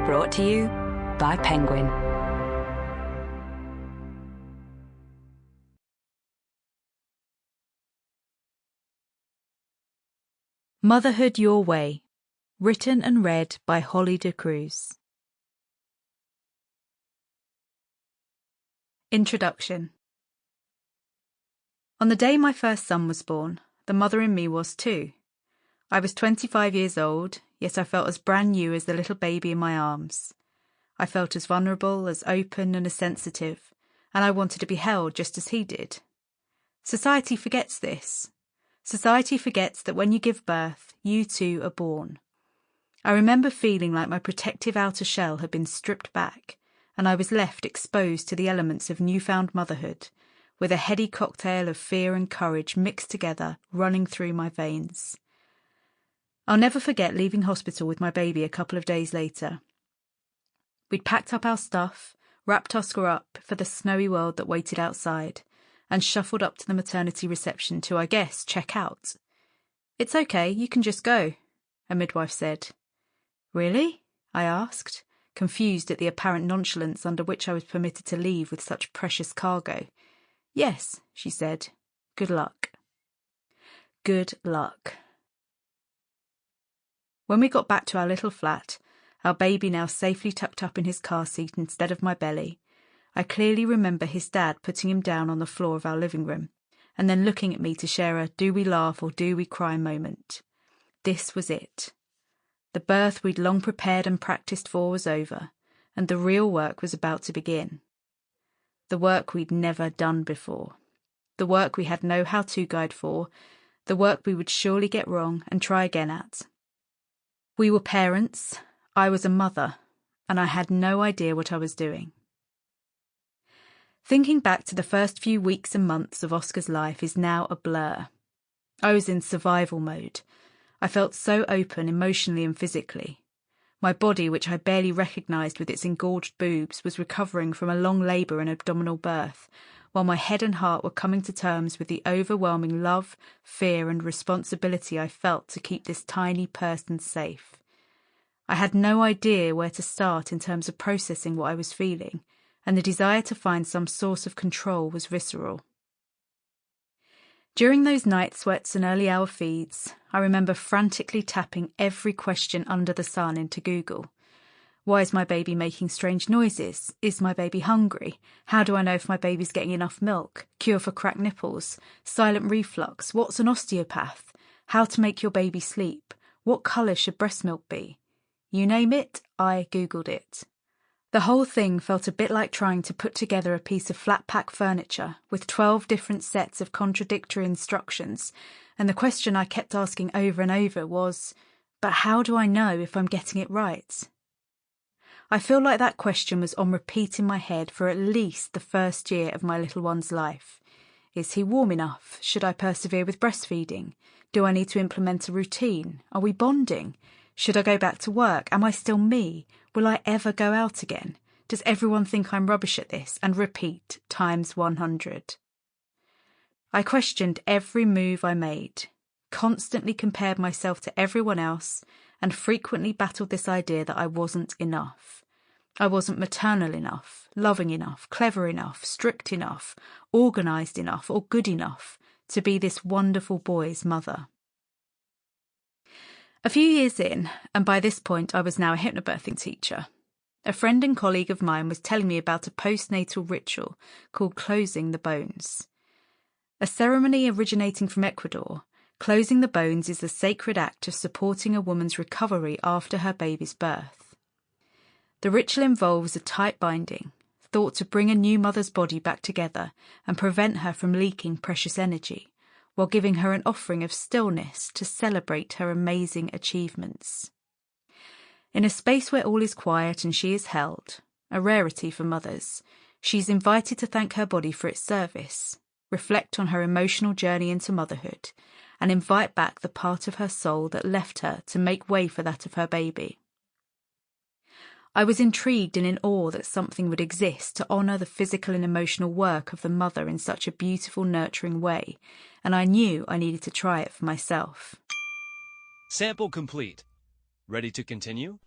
Brought to you by Penguin. Motherhood Your Way, written and read by Hollie de Cruz. Introduction. On the day my first son was born, the mother in me was too. I was 25 years old, yet I felt as brand new as the little baby in my arms. I felt as vulnerable, as open and as sensitive, and I wanted to be held just as he did. Society forgets this. Society forgets that when you give birth, you too are born. I remember feeling like my protective outer shell had been stripped back, and I was left exposed to the elements of newfound motherhood, with a heady cocktail of fear and courage mixed together, running through my veins. I'll never forget leaving hospital with my baby a couple of days later. We'd packed up our stuff, wrapped Oscar up for the snowy world that waited outside, and shuffled up to the maternity reception to, I guess, check out. "It's okay, you can just go," a midwife said. "Really?" I asked, confused at the apparent nonchalance under which I was permitted to leave with such precious cargo. "Yes," she said. "Good luck." Good luck. When we got back to our little flat, our baby now safely tucked up in his car seat instead of my belly, I clearly remember his dad putting him down on the floor of our living room, and then looking at me to share a do we laugh or do we cry moment. This was it. The birth we'd long prepared and practiced for was over, and the real work was about to begin. The work we'd never done before. The work we had no how-to guide for, the work we would surely get wrong and try again at. We were parents, I was a mother, and I had no idea what I was doing. Thinking back to the first few weeks and months of Oscar's life is now a blur. I was in survival mode. I felt so open emotionally and physically. My body, which I barely recognised with its engorged boobs, was recovering from a long labour and abdominal birth, while my head and heart were coming to terms with the overwhelming love, fear and responsibility I felt to keep this tiny person safe. I had no idea where to start in terms of processing what I was feeling, and the desire to find some source of control was visceral. During those night sweats and early hour feeds, I remember frantically tapping every question under the sun into Google. Why is my baby making strange noises? Is my baby hungry? How do I know if my baby's getting enough milk? Cure for cracked nipples? Silent reflux? What's an osteopath? How to make your baby sleep? What colour should breast milk be? You name it, I Googled it. The whole thing felt a bit like trying to put together a piece of flat-pack furniture with 12 different sets of contradictory instructions, and the question I kept asking over and over was, but how do I know if I'm getting it right? I feel like that question was on repeat in my head for at least the first year of my little one's life. Is he warm enough? Should I persevere with breastfeeding? Do I need to implement a routine? Are we bonding? Should I go back to work? Am I still me? Will I ever go out again? Does everyone think I'm rubbish at this? And repeat, times 100. I questioned every move I made, constantly compared myself to everyone else, and frequently battled this idea that I wasn't enough. I wasn't maternal enough, loving enough, clever enough, strict enough, organised enough, or good enough to be this wonderful boy's mother. A few years in, and by this point I was now a hypnobirthing teacher, a friend and colleague of mine was telling me about a postnatal ritual called closing the bones. A ceremony originating from Ecuador, closing the bones is the sacred act of supporting a woman's recovery after her baby's birth. The ritual involves a tight binding, thought to bring a new mother's body back together and prevent her from leaking precious energy, while giving her an offering of stillness to celebrate her amazing achievements. In a space where all is quiet and she is held, a rarity for mothers, she's invited to thank her body for its service, reflect on her emotional journey into motherhood, and invite back the part of her soul that left her to make way for that of her baby. I was intrigued and in awe that something would exist to honour the physical and emotional work of the mother in such a beautiful, nurturing way, and I knew I needed to try it for myself. Sample complete. Ready to continue?